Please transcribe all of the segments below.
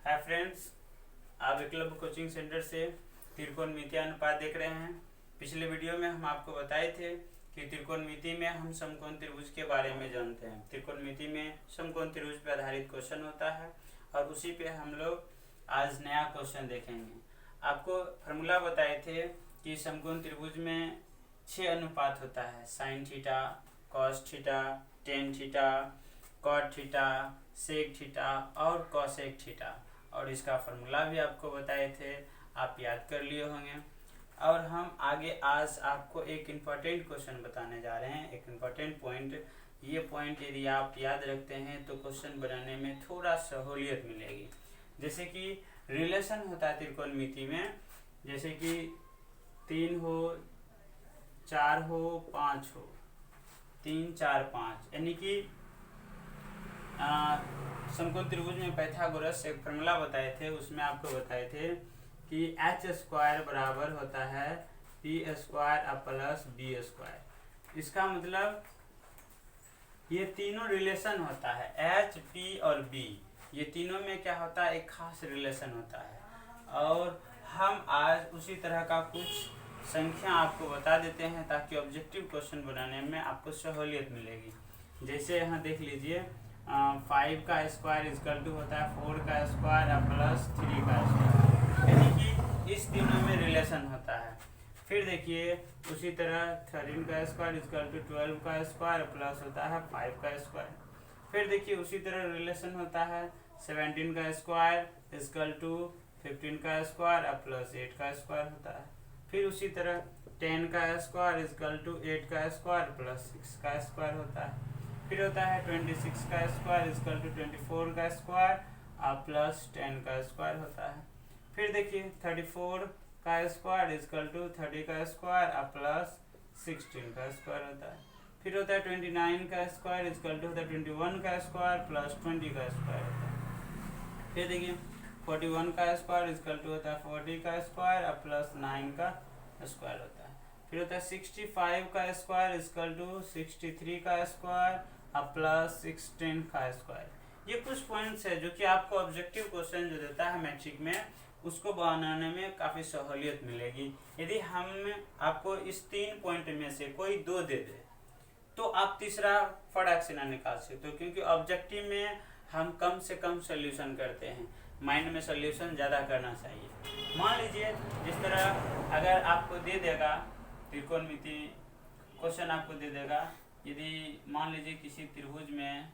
Hi friends, आप Eklavya coaching centre से त्रिकोणमितीय अनुपात देख रहे हैं। पिछले वीडियो में हम आपको बताए थे कि त्रिकोणमिति में हम समकोण त्रिभुज के बारे में जानते हैं। त्रिकोणमिति में समकोण त्रिभुज पर आधारित क्वेश्चन होता है और उसी पे हम लोग आज नया क्वेश्चन देखेंगे। आपको फार्मूला बताए थे कि समकोण त्रिभुज में 6 अनुपात होता है: sine theta, cos theta, tan theta, cot theta, sec theta और कॉसेक थीटा। और इसका फार्मूला भी आपको बताए थे, आप याद कर लिए होंगे। और हम आगे आज आपको एक इम्पॉर्टेंट क्वेश्चन बताने जा रहे हैं, एक इम्पॉर्टेंट पॉइंट। ये पॉइंट यदि आप याद रखते हैं तो क्वेश्चन बनाने में थोड़ा सहूलियत मिलेगी। जैसे कि रिलेशन होता है त्रिकोणमिति में, जैसे कि 3 हो, 4 हो, 5 हो, 3, 4, 5, यानी कि समकोण त्रिभुज में पाइथागोरस एक फॉर्मूला बताए थे। उसमें आपको बताए थे कि एच स्क्वायर बराबर होता है P square plus B square. इसका मतलब ये तीनों रिलेशन होता है, एच, पी और बी, ये तीनों में क्या होता है, एक खास रिलेशन होता है। और हम आज उसी तरह का कुछ संख्या आपको बता देते हैं ताकि ऑब्जेक्टिव क्वेश्चन बनाने में आपको सहूलियत मिलेगी। जैसे यहाँ देख लीजिए, 5 का स्क्वायर इक्वल टू होता है 4 का स्क्वायर प्लस 3 का स्क्वायर, यानी कि इस तीनों में रिलेशन होता है। फिर देखिए उसी तरह 13 का स्क्वायर इक्वल टू 12 का स्क्वायर प्लस होता है 5 का स्क्वायर। फिर देखिए उसी तरह रिलेशन होता है 17 का स्क्वायर इक्वल टू 15 का स्क्वायर प्लस 8 का स्क्वायर होता है। फिर उसी तरह 10 का स्क्वायर इक्वल टू 8 का स्क्वायर प्लस 6 का स्क्वायर होता है। फिर होता है 26 का स्क्वायर इक्वल टू 24 का स्क्वायर प्लस 10 का स्क्वायर होता है। फिर देखिए 34 का स्क्वायर इक्वल टू 30 का स्क्वायर प्लस 16 का स्क्वायर होता है। फिर होता है 29 का स्क्वायर इक्वल टू होता है 21 का स्क्वायर प्लस 20 का स्क्वायर होता है। फिर देखिए 41 का स्क्वायर इक्वल टू होता है 40 का स्क्वायर प्लस 9 का स्क्वायर होता है। फिर होता है 65 का स्क्वायर इक्वल टू 63 का स्क्वायर प्लस 16 का स्क्वायर। ये कुछ पॉइंट्स है जो कि आपको ऑब्जेक्टिव क्वेश्चन जो देता है मैट्रिक में, उसको बनाने में काफ़ी सहूलियत मिलेगी। यदि हम आपको इस 3 पॉइंट में से कोई 2 दे दे तो आप तीसरा फटाक से ना निकाल सकते हो, क्योंकि ऑब्जेक्टिव में हम कम से कम सोल्यूशन करते हैं, माइंड में सोल्यूशन ज़्यादा करना चाहिए। मान लीजिए जिस तरह अगर आपको दे देगा त्रिकोणमिति क्वेश्चन, आपको दे देगा यदि मान लीजिए किसी त्रिभुज में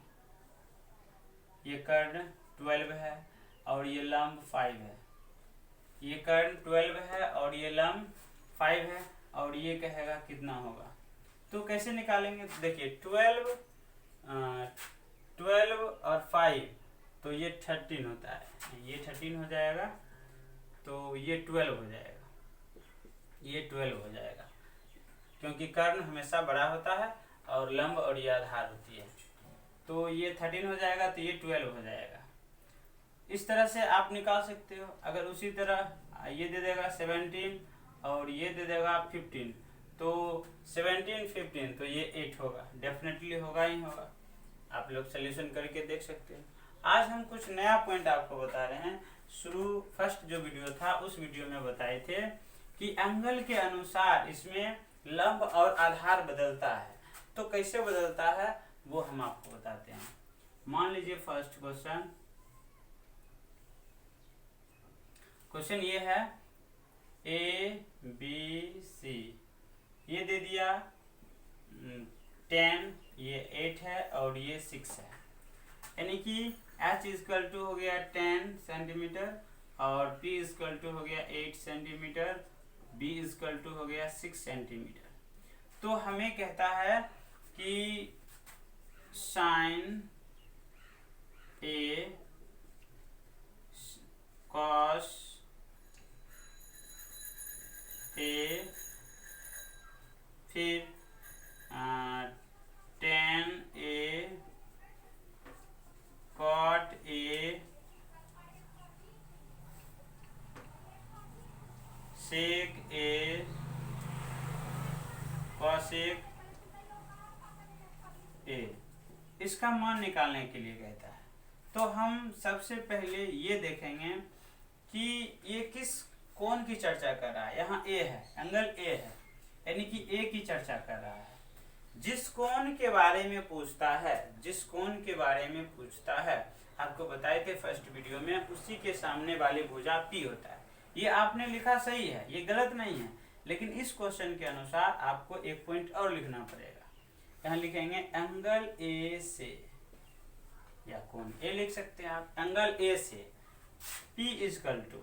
ये कर्ण 12 है और ये लंब 5 है, ये कर्ण 12 है और ये लंब 5 है, और ये कहेगा कितना होगा, तो कैसे निकालेंगे। तो देखिए 12 और 5, तो ये 13 होता है, ये 13 हो जाएगा, तो ये 12 हो जाएगा, ये 12 हो जाएगा, क्योंकि कर्ण हमेशा बड़ा होता है और लंब और ये आधार होती है, तो ये 13 हो जाएगा, तो ये 12 हो जाएगा। इस तरह से आप निकाल सकते हो। अगर उसी तरह ये दे देगा 17 और ये दे देगा 15, तो 17, 15, तो ये 8 होगा, डेफिनेटली होगा ही होगा। आप लोग सोल्यूशन करके देख सकते हो। आज हम कुछ नया पॉइंट आपको बता रहे हैं। फर्स्ट जो वीडियो था उस वीडियो में बताए थे कि एंगल के अनुसार इसमें लंब और आधार बदलता है। तो कैसे बदलता है वो हम आपको बताते हैं। मान लीजिए फर्स्ट क्वेश्चन ये है ABC, ये दे दिया 10, ये 8 है और ये 6 है, यानी कि H इक्वल टू हो गया 10 सेंटीमीटर और P इक्वल टू हो गया 8 सेंटीमीटर, B इक्वल टू हो गया 6 सेंटीमीटर। तो हमें कहता है कि साइन A कॉस A, फिर tan A cot A, sec A cosec A, इसका मान निकालने के लिए कहता है। तो हम सबसे पहले ये देखेंगे कि ये किस कोण की चर्चा कर रहा है। यहाँ ए है, एंगल ए है, यानी कि ए की चर्चा कर रहा है। जिस कोण के बारे में पूछता है, जिस कोण के बारे में पूछता है, आपको बताए थे फर्स्ट वीडियो में, उसी के सामने वाली भुजा पी होता है। ये आपने लिखा सही है, ये गलत नहीं है, लेकिन इस क्वेश्चन के अनुसार आपको एक पॉइंट और लिखना पड़ेगा। यहाँ लिखेंगे एंगल ए से, या कोण ए लिख सकते हैं आप, एंगल ए से P इजकल टू,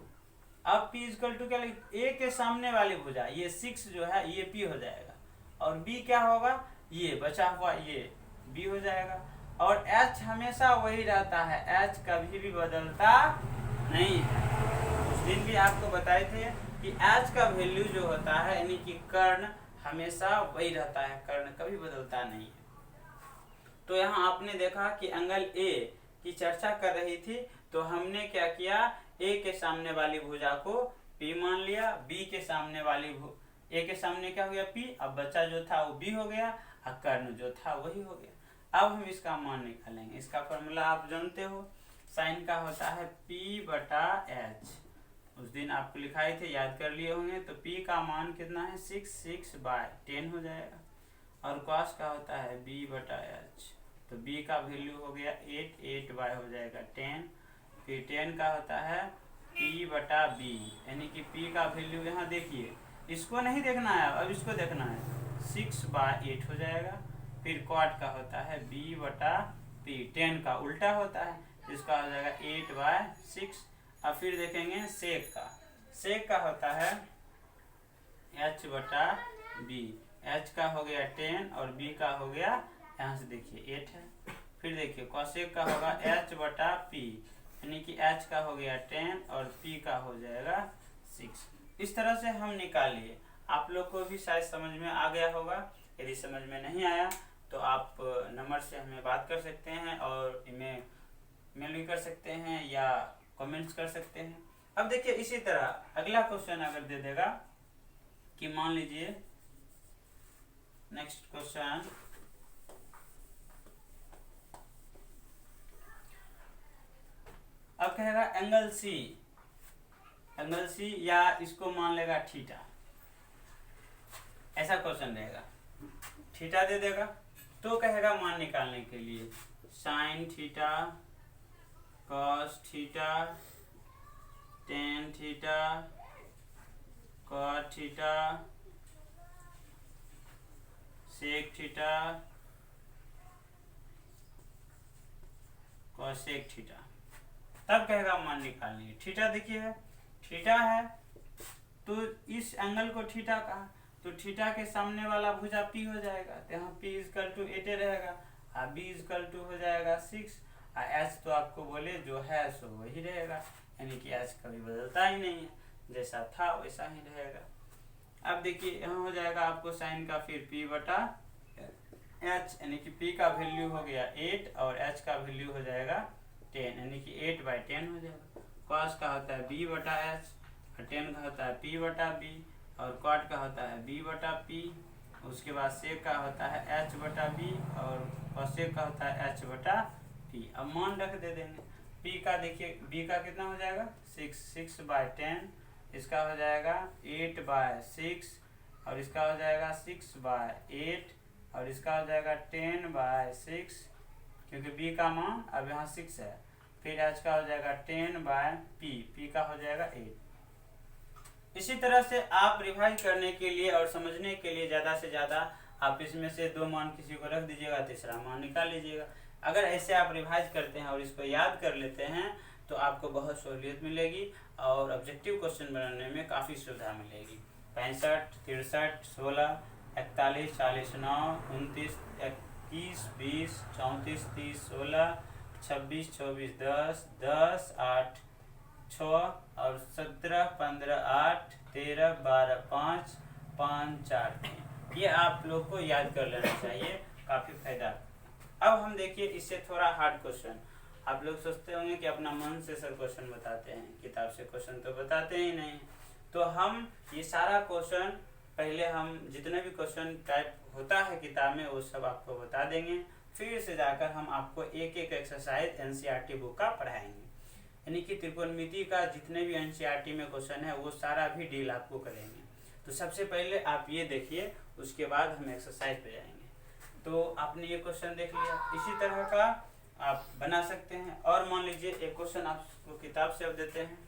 अब P इजकल टू क्या लिख, ए के सामने वाली भुजा ये 6 जो है ये P हो जाएगा, और B क्या होगा, ये बचा हुआ ये B हो जाएगा। और H हमेशा वही रहता है, H कभी भी बदलता नहीं है। उस दिन भी आपको बताए थे कि H का वैल्यू जो होता है, यानी कि कर्ण हमेशा वही रहता है, कर्ण कभी बदलता नहीं है। तो यहाँ आपने देखा कि एंगल ए की चर्चा कर रही थी, तो हमने क्या किया, ए के सामने वाली भुजा को P मान लिया, B के सामने वाली ए के सामने क्या हो गया P, अब बच्चा जो था वो B हो गया, और कर्ण जो था वही हो गया। अब हम इसका मान निकालेंगे। इसका फॉर्मूला आप जानते हो, साइन का होता है P बटा H। उस दिन आपको लिखाए थे, याद कर लिए होंगे। तो P का मान कितना है, 6/10 हो जाएगा, और कॉस का होता है B बटा H। तो B का वैल्यू हो गया 8 हो जाएगा 10। फिर 10 का होता है P बटा B, यानी कि P का वैल्यू यहाँ देखिए, इसको नहीं देखना है, अब इसको देखना है, 6/8 हो जाएगा। फिर कॉट का होता है B बटा P, 10 का उल्टा होता है, इसका हो जाएगा 8/6। अब फिर देखेंगे सेक का, सेक का होता है H बटा B, H का हो गया 10 और B का हो गया, यहाँ से देखिए 8 है। फिर देखिए कॉसेक का होगा H बटा P, यानी कि H का हो गया 10 और P का हो जाएगा 6। इस तरह से हम निकालिए। आप लोग को भी शायद समझ में आ गया होगा। यदि समझ में नहीं आया तो आप नंबर से हमें बात कर सकते हैं, और इमेल भी कर सकते हैं, या कमेंट्स कर सकते हैं। अब देखिए इसी तरह अगला क्वेश्चन अगर दे देगा कि मान लीजिए नेक्स्ट क्वेश्चन, अब कहेगा एंगल सी, या इसको मान लेगा थीटा, ऐसा क्वेश्चन रहेगा। थीटा दे देगा तो कहेगा मान निकालने के लिए sine theta, cos theta, tan theta, cot theta, sec theta, cosec theta, तब कहेगा मान निकालनी है। थीटा देखिए थीटा है, तो इस एंगल को थीटा कहा, तो थीटा के सामने वाला भुजा P हो जाएगा, तो यहाँ P इजकल टू 8 रहेगा, और B इजकल टू हो जाएगा 6, और H तो आपको बोले जो है सो वही रहेगा, यानी कि H कभी बदलता ही नहीं है, जैसा था वैसा ही रहेगा। अब देखिए यहाँ हो जाएगा आपको साइन का फिर P बटा H, यानी कि P का वैल्यू हो गया 8 और H का वैल्यू हो जाएगा 10, यानी कि 8/10 हो जाएगा। कॉस का होता है B बटा H, और 10 का होता है P बटा B, और कॉट का होता है B बटा P। उसके बाद सेक का होता है H बटा B, और कॉसेक का होता है H बटा P। अब मान रख दे देंगे। P का देखिए B का कितना हो जाएगा 6/10, इसका हो जाएगा 8/6, और इसका हो जाएगा 6/8, और इसका हो जाएगा 10/6, क्योंकि B का मान अब यहाँ 6 है। फिर H का हो जाएगा 10/P, P का हो जाएगा 8। इसी तरह से आप रिवाइज करने के लिए और समझने के लिए ज़्यादा से ज़्यादा आप इसमें से 2 मान किसी को रख दीजिएगा, तीसरा मान निकाल लीजिएगा। अगर ऐसे आप रिवाइज करते हैं और इसको याद कर लेते हैं तो आपको बहुत सहूलियत मिलेगी, और ऑब्जेक्टिव क्वेश्चन बनाने में काफ़ी सुविधा मिलेगी। 65, 63, 16, 41, 40, 9, 29, 21, 20, 34, 30, 16, 26, 24, 10, 10, 8, 6 और 17, 15, 8, 13, 12, 5, 5, 4, 3, ये आप लोग को याद कर लेना चाहिए, काफ़ी फायदा। अब हम देखिए इससे थोड़ा हार्ड क्वेश्चन। आप लोग सोचते होंगे कि अपना मन से सर क्वेश्चन बताते हैं, किताब से क्वेश्चन तो बताते ही नहीं। तो हम ये सारा क्वेश्चन पहले हम जितने भी क्वेश्चन टाइप होता है किताब में वो सब आपको बता देंगे, फिर से जाकर हम आपको एक एक एक्सरसाइज एनसीईआरटी बुक का पढ़ाएंगे, यानी कि त्रिकोणमिति का जितने भी एनसीईआरटी में क्वेश्चन है वो सारा भी डील आपको करेंगे। तो सबसे पहले आप ये देखिए, उसके बाद हम एक्सरसाइज पे जाएंगे। तो आपने ये क्वेश्चन देख लिया, इसी तरह का आप बना सकते हैं। और मान लीजिए एक क्वेश्चन आपको किताब से अब देते हैं,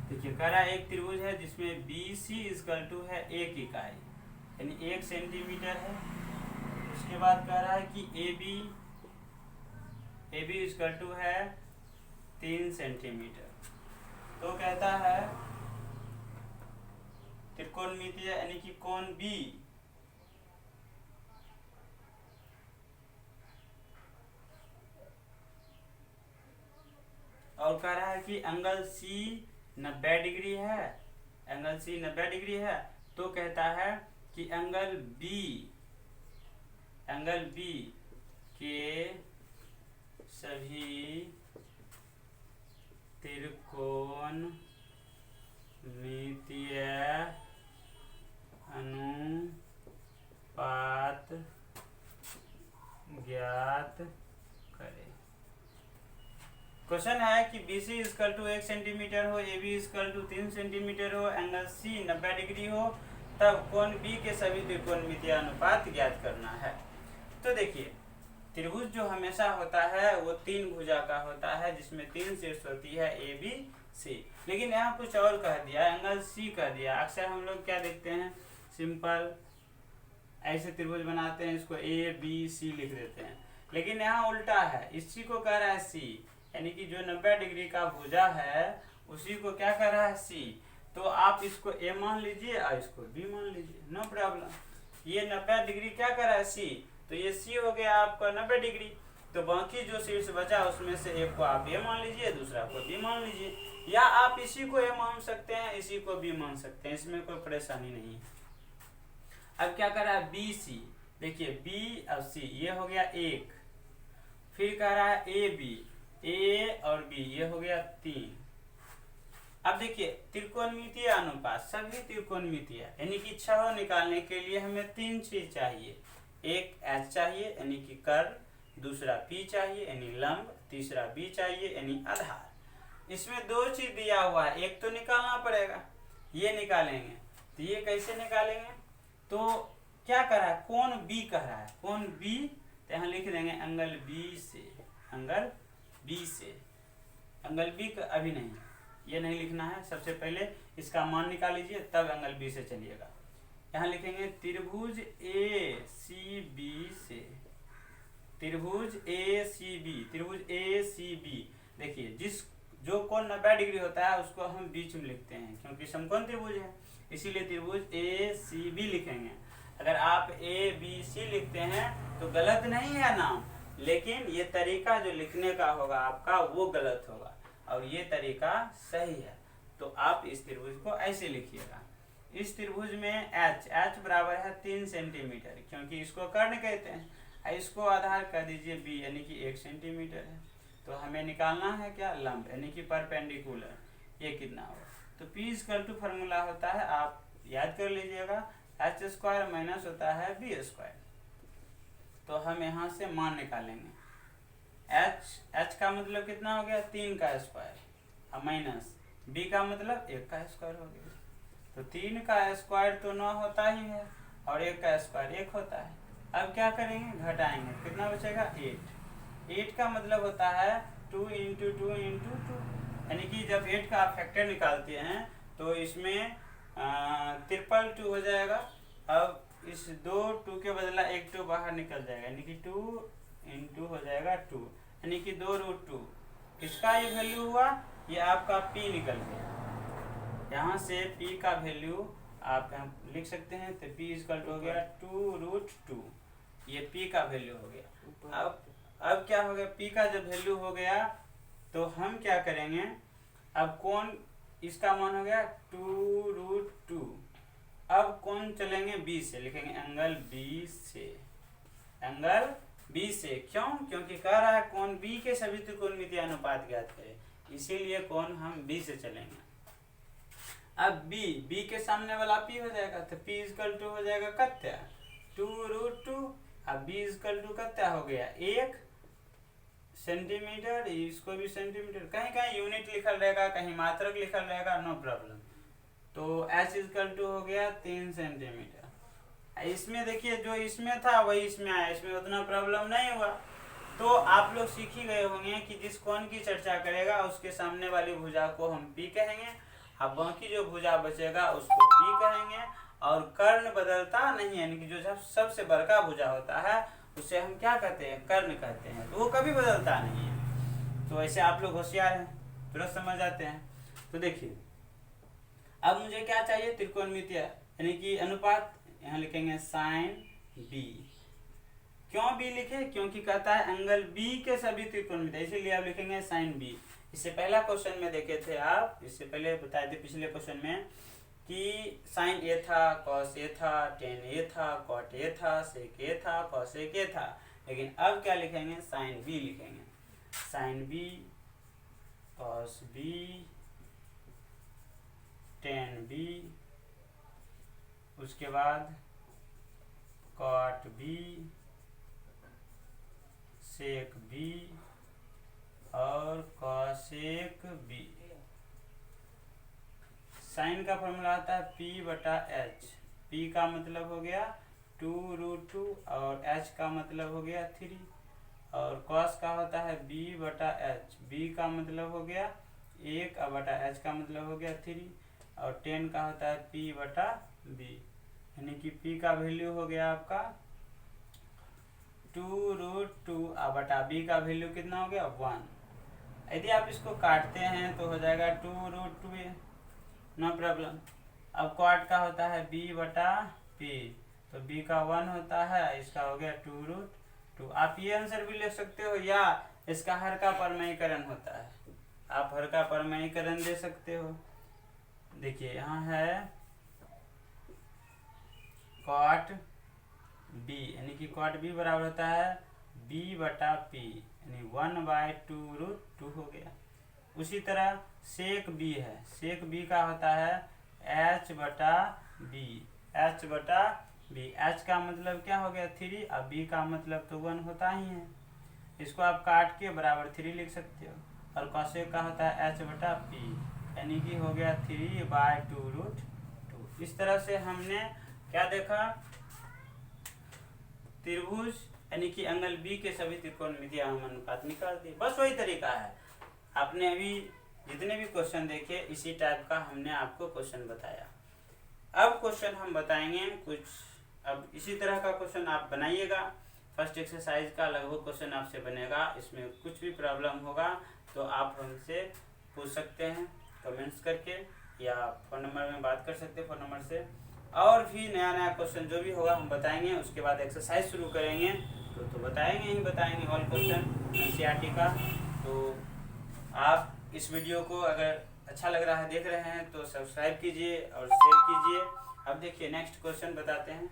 देखिए कह रहा है एक त्रिभुज है जिसमें BC इक्वल टू है 1 इकाई यानी 1 सेंटीमीटर है। उसके बाद कह रहा है कि AB इक्वल टू है 3 सेंटीमीटर। तो कहता है त्रिकोणमितीय यानी कि कोण B और कह रहा है कि एंगल C 90 डिग्री है, एंगल C 90 डिग्री है। तो कहता है कि एंगल B के सभी त्रिकोणमितीय अनुपात ज्ञात करें। क्वेश्चन है कि BC इक्वल टू 1 सेंटीमीटर हो, AB इक्वल टू 3 सेंटीमीटर हो, एंगल C 90 डिग्री हो, तब कोण B के सभी त्रिकोणमितीय अनुपात ज्ञात करना है। तो देखिए त्रिभुज जो हमेशा होता है वो 3 भुजा का होता है, जिसमें 3 शीर्ष होती है ABC। लेकिन यहाँ कुछ और कह दिया, एंगल C कह दिया। अक्सर हम लोग क्या देखते हैं, सिंपल ऐसे त्रिभुज बनाते हैं, इसको ABC लिख देते हैं। लेकिन यहाँ उल्टा है, इसी को कह रहा है C, यानी कि जो 90 डिग्री का भुजा है उसी को क्या कर रहा है C। तो आप इसको A मान लीजिए और इसको B मान लीजिए, नो प्रॉब्लम। ये 90 डिग्री क्या कर रहा है C, तो ये C हो गया आपका 90 डिग्री। तो बाकी जो शीर्ष बचा उसमें से एक को आप A मान लीजिए, दूसरा को B मान लीजिए, या आप इसी को A मान सकते हैं, इसी को B मान सकते हैं, इसमें कोई परेशानी नहीं है। अब क्या कर रहा है BC, देखिए B और C ये हो गया 1, फिर कह रहा है AB, A और B ये हो गया 3। अब देखिए त्रिकोणमितीय अनुपात, सभी त्रिकोणमितीय यानी कि 6 निकालने के लिए हमें 3 चीज चाहिए। एक H चाहिए यानी कि कर्व, दूसरा P चाहिए यानी लंब, तीसरा B चाहिए यानी आधार। इसमें 2 चीज दिया हुआ है, एक तो निकालना पड़ेगा, ये निकालेंगे। तो ये कैसे निकालेंगे, तो क्या कर रहा है, कोण B कह रहा है, कोण B, तो यहाँ लिख देंगे एंगल B से, एंगल B से, एंगल B का अभी नहीं, ये नहीं लिखना है। सबसे पहले इसका मान निकाल लीजिए तब एंगल B से चलिएगा। यहाँ लिखेंगे त्रिभुज ACB से, त्रिभुज ACB। देखिए जो कोण 90 डिग्री होता है उसको हम बीच में लिखते हैं, क्योंकि समकोण त्रिभुज है, इसीलिए त्रिभुज ACB लिखेंगे। अगर आप ABC लिखते हैं तो गलत नहीं है नाम, लेकिन ये तरीका जो लिखने का होगा आपका वो गलत होगा, और ये तरीका सही है। तो आप इस त्रिभुज को ऐसे लिखिएगा। इस त्रिभुज में H बराबर है 3 सेंटीमीटर, क्योंकि इसको कर्ण कहते हैं। इसको आधार कर दीजिए B यानी कि 1 सेंटीमीटर है। तो हमें निकालना है क्या, लंब यानी कि परपेंडिकुलर, ये कितना होगा। तो P इक्वल टू फॉर्मूला होता है, आप याद कर लीजिएगा, H स्क्वायर माइनस होता है B स्क्वायर। तो हम यहाँ से मान निकालेंगे, H का मतलब कितना हो गया, 3 का स्क्वायर, और माइनस B का मतलब 1 का स्क्वायर हो गया। तो 3 का स्क्वायर तो 9 होता ही है, और 1 का स्क्वायर 1 होता है। अब क्या करेंगे, घटाएंगे, कितना बचेगा 8 का मतलब होता है 2 इंटू 2 इंटू 2, यानी कि जब 8 का आप फैक्टर निकालते हैं तो इसमें 2 हो जाएगा। अब इस 2 के बदला 1 2 बाहर निकल जाएगा, यानी कि 2 इंटू हो जाएगा 2, यानी कि 2√2। किसका ये वैल्यू हुआ, ये आपका P निकल गया। यहाँ से P का वैल्यू आप यहाँ लिख सकते हैं। तो p इक्वल टू हो गया 2√2, ये p का वैल्यू हो गया। अब क्या हो गया, p का जब वैल्यू हो गया तो हम क्या करेंगे, अब कोण इसका मान हो गया 2√2। अब कोण चलेंगे b से, लिखेंगे एंगल b से, एंगल b से। क्यों? क्योंकि कह रहा है कोण b के सभी त्रिकोणमितीय अनुपात ज्ञात करें, इसीलिए कोण हम b से चलेंगे। अब b के सामने वाला p हो जाएगा, तो p इक्वल टू हो जाएगा कितना 2√2। अब b इक्वल टू कितना हो गया 1 सेंटीमीटर, इसको भी सेंटीमीटर, कहीं कहीं यूनिट लिखल रहेगा, कहीं मात्रक लिखल रहेगा, नो प्रॉब्लम। तो h इक्वल टू हो गया 3 सेंटीमीटर। इसमें देखिए जो इसमें था वही इसमें आया, इसमें उतना प्रॉब्लम नहीं हुआ। तो आप लोग सीख ही गए होंगे कि जिस कोण की चर्चा करेगा उसके सामने वाली भुजा को हम p कहेंगे, अब बाकी जो भुजा बचेगा उसको b कहेंगे। और कर्ण बदलता नहीं, यानी कि जो सबसे बड़का भुजा होता है उसे हम क्या कहते हैं, कर्ण कहते हैं, तो वो कभी बदलता नहीं है। तो ऐसे आप लोग होशियार हैं, तुरंत समझ जाते हैं। तो देखिए अब मुझे क्या चाहिए, त्रिकोणमितीय यानी कि अनुपात, यहाँ लिखेंगे साइन b। क्यों b लिखे, क्योंकि कहता है एंगल b के सभी त्रिकोणमितीय, इसीलिए आप लिखेंगे साइन b। इससे पहला क्वेश्चन में देखे थे आप, इससे पहले बताए थे पिछले क्वेश्चन में कि साइन a था, कॉस a था, टेन a था, कॉट a था, सेक a था, कॉसेक a था। लेकिन अब क्या लिखेंगे, साइन b लिखेंगे, sine b, cos b, tan b, उसके बाद कॉट b, सेक b और कॉसेक b। साइन का फॉर्मूला आता है p/h। p का मतलब हो गया 2√2 और h का मतलब हो गया 3, और cos का होता है b/h। b का मतलब हो गया 1 और h का मतलब हो गया 3, और 10 का होता है p/b, यानी कि p का वैल्यू हो गया आपका 2√2 और b का वैल्यू कितना हो गया 1। यदि आप इसको काटते हैं तो हो जाएगा 2√2, नो प्रॉब्लम। अब क्वाड का होता है b/p, तो b का 1 होता है, इसका हो गया 2√2। आप ये आंसर भी ले सकते हो, या इसका हर का परमयीकरण होता है, आप हर का परमयीकरण दे सकते हो। देखिए यहाँ है कॉट b, यानी कि कॉट b बराबर होता है b/p, यानी 1/2√2 हो गया। उसी तरह सेक b है, सेक b का होता है h/b, h/b। h का मतलब क्या हो गया 3, और b का मतलब तो 1 होता ही है, इसको आप काट के बराबर 3 लिख सकते हो। और कॉसेक का होता है h/p, यानी कि हो गया 3/2√2। इस तरह से हमने क्या देखा, त्रिभुज यानी कि एंगल b के सभी त्रिकोणमितीय अनुपात निकाल दिए। बस वही तरीका है, आपने अभी जितने भी क्वेश्चन देखे इसी टाइप का हमने आपको क्वेश्चन बताया। अब क्वेश्चन हम बताएंगे कुछ, अब इसी तरह का क्वेश्चन आप बनाइएगा। फर्स्ट एक्सरसाइज का लगभग क्वेश्चन आपसे बनेगा, इसमें कुछ भी प्रॉब्लम होगा तो आप हमसे पूछ सकते हैं कमेंट्स करके, या फ़ोन नंबर में बात कर सकते हैं, फ़ोन नंबर से। और भी नया नया क्वेश्चन जो भी होगा हम बताएंगे। उसके बाद एक्सरसाइज शुरू करेंगे, तो बताएंगे ही बताएंगे ऑल क्वेश्चन एनसीईआरटी का। तो आप इस वीडियो को अगर अच्छा लग रहा है, देख रहे हैं, तो सब्सक्राइब कीजिए और शेयर कीजिए। अब देखिए नेक्स्ट क्वेश्चन बताते हैं।